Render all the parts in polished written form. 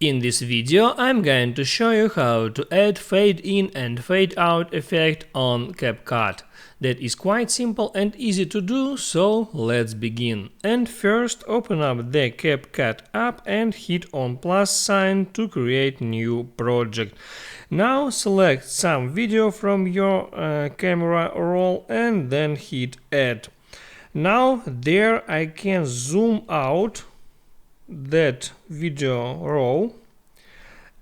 In this video I'm going to show you how to add fade in and fade out effect on CapCut. That is quite simple and easy to do, so let's begin. And first open up the CapCut app and hit on plus sign to create new project. Now select some video from your camera roll and then hit add. Now there I can zoom out that video row,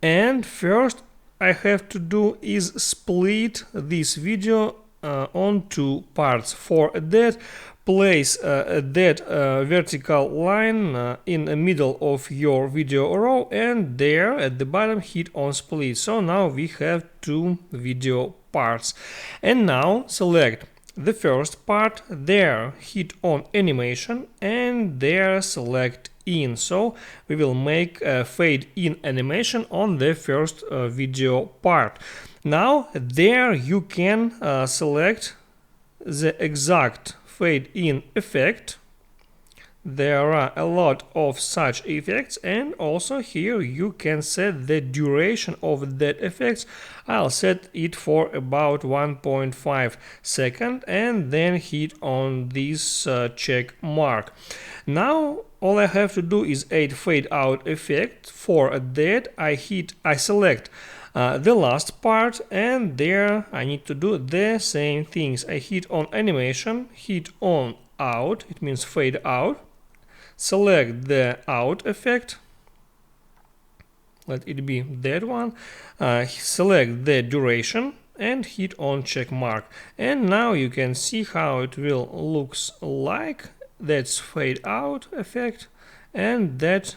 and first I have to do is split this video on two parts. For that, place that vertical line in the middle of your video row, and there at the bottom hit on split. So now we have two video parts. And now select the first part, there hit on animation, and there select in. So we will make a fade in animation on the first video part. Now there you can select the exact fade in effect. There are a lot of such effects, and also here you can set the duration of that effect. I'll set it for about 1.5 seconds and then hit on this check mark. Now all I have to do is add fade out effect. For that I select the last part, and there I need to do the same things. I hit on animation, hit on out, it means fade out. Select the out effect, let it be that one, select the duration and hit on check mark. And now you can see how it will looks like. That's fade out effect, and that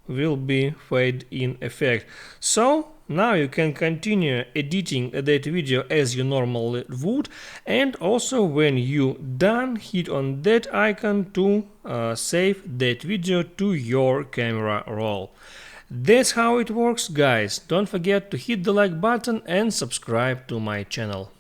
will be fade in effect. So now you can continue editing that video as you normally would, and also when you done, hit on that icon to save that video to your camera roll. That's how it works, guys. Don't forget to hit the like button and subscribe to my channel.